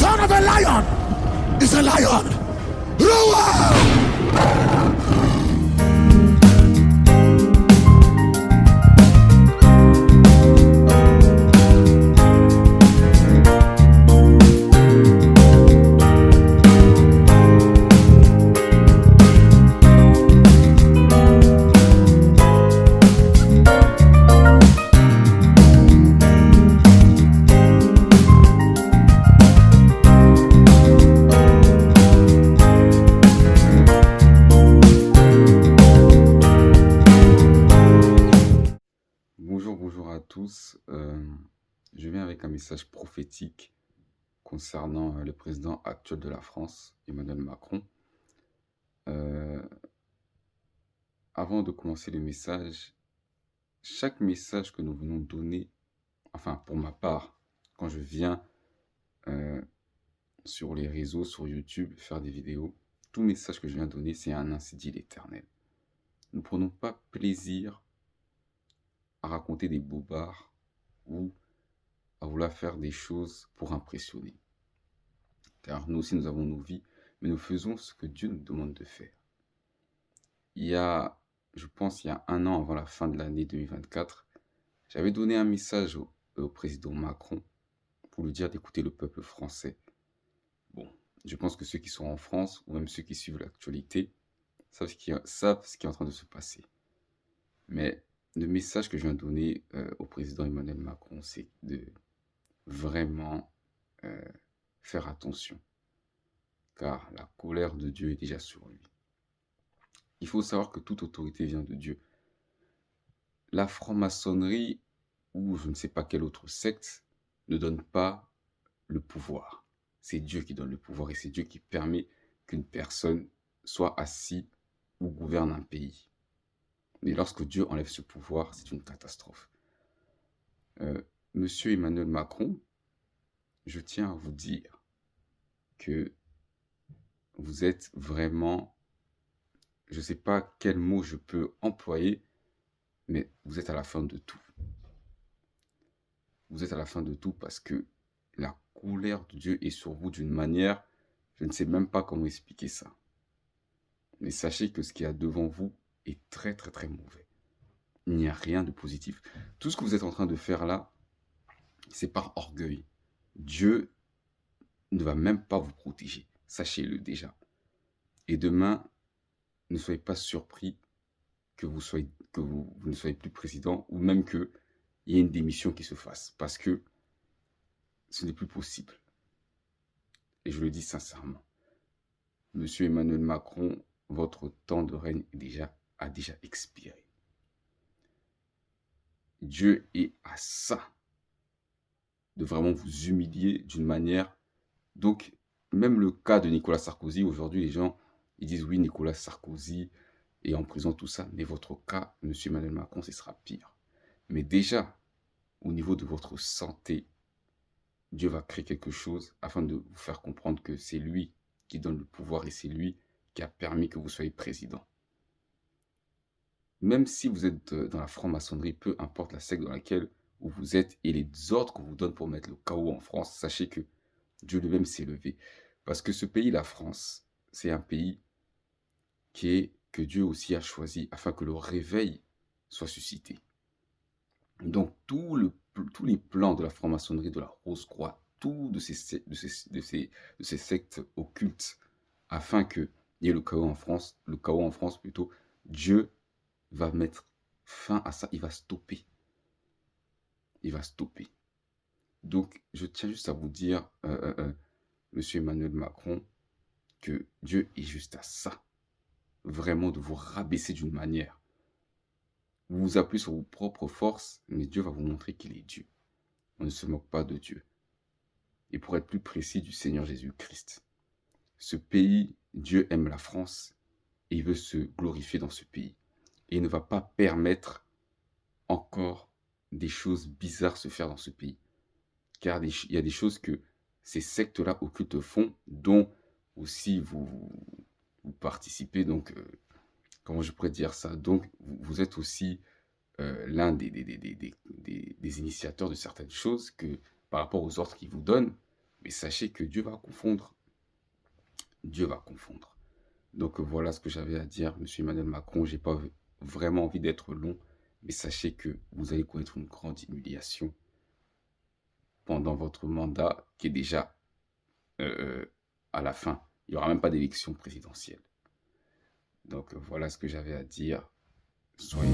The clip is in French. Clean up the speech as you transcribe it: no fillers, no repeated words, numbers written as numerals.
son of a lion is a lion. Roar! Bonjour à tous. Je viens avec un message prophétique concernant le président actuel de la France, Emmanuel Macron. Euh, Avant de commencer le message, chaque message que nous venons donner, enfin pour ma part, quand je viens euh, sur les réseaux, sur YouTube, faire des vidéos, tout message que je viens donner, c'est un ainsi dit l'Éternel. Nous ne prenons pas plaisir à raconter des bobards ou à vouloir faire des choses pour impressionner. Car nous aussi, nous avons nos vies, mais nous faisons ce que Dieu nous demande de faire. Je pense, il y a un an avant la fin de l'année 2024, j'avais donné un message au président Macron pour lui dire d'écouter le peuple français. Bon, je pense que ceux qui sont en France, ou même ceux qui suivent l'actualité, savent ce qui est en train de se passer. Mais le message que je viens de donner au président Emmanuel Macron, c'est de vraiment faire attention, car la colère de Dieu est déjà sur lui. Il faut savoir que toute autorité vient de Dieu. La franc-maçonnerie, ou je ne sais pas quelle autre secte, ne donne pas le pouvoir. C'est Dieu qui donne le pouvoir et c'est Dieu qui permet qu'une personne soit assise ou gouverne un pays. Mais lorsque Dieu enlève ce pouvoir, c'est une catastrophe. Monsieur Emmanuel Macron, je tiens à vous dire que vous êtes vraiment, je ne sais pas quel mot je peux employer, mais vous êtes à la fin de tout. Vous êtes à la fin de tout parce que la colère de Dieu est sur vous d'une manière, je ne sais même pas comment expliquer ça. Mais sachez que ce qu'il y a devant vous est très très très mauvais. Il n'y a rien de positif. Tout ce que vous êtes en train de faire là, c'est par orgueil. Dieu ne va même pas vous protéger. Sachez-le déjà. Et demain, ne soyez pas surpris que vous ne soyez plus président ou même qu'il y ait une démission qui se fasse. Parce que ce n'est plus possible. Et je le dis sincèrement. Monsieur Emmanuel Macron, votre temps de règne a déjà expiré. Dieu est à ça de vraiment vous humilier d'une manière. Donc, même le cas de Nicolas Sarkozy, aujourd'hui, les gens, ils disent oui, Nicolas Sarkozy est en prison, tout ça. Mais votre cas, monsieur Emmanuel Macron, ce sera pire. Mais déjà, au niveau de votre santé, Dieu va créer quelque chose afin de vous faire comprendre que c'est lui qui donne le pouvoir et c'est lui qui a permis que vous soyez président. Même si vous êtes dans la franc-maçonnerie, peu importe la secte dans laquelle vous êtes et les ordres qu'on vous donne pour mettre le chaos en France, sachez que Dieu lui-même s'est levé. Parce que ce pays, la France, c'est un pays que Dieu aussi a choisi afin que le réveil soit suscité. Donc tous les plans de la franc-maçonnerie, de la Rose-Croix, de ces sectes occultes, afin qu'il y ait le chaos en France plutôt, Dieu va mettre fin à ça, il va stopper. Il va stopper. Donc, je tiens juste à vous dire, monsieur Emmanuel Macron, que Dieu est juste à ça. Vraiment de vous rabaisser d'une manière. Vous vous appuyez sur vos propres forces, mais Dieu va vous montrer qu'il est Dieu. On ne se moque pas de Dieu. Et pour être plus précis, du Seigneur Jésus-Christ. Ce pays, Dieu aime la France et il veut se glorifier dans ce pays. Et il ne va pas permettre encore des choses bizarres se faire dans ce pays. Car il y a des choses que ces sectes-là occultes font, dont aussi vous participez. Donc, comment je pourrais dire ça? Donc, vous êtes aussi l'un des initiateurs de certaines choses que, par rapport aux ordres qu'ils vous donnent, Mais sachez que Dieu va confondre. Dieu va confondre. Donc voilà ce que j'avais à dire, Monsieur Emmanuel Macron. J'ai pas vraiment envie d'être long, mais sachez que vous allez connaître une grande humiliation pendant votre mandat qui est déjà à la fin. Il n'y aura même pas d'élection présidentielle. Donc voilà ce que j'avais à dire. Soyez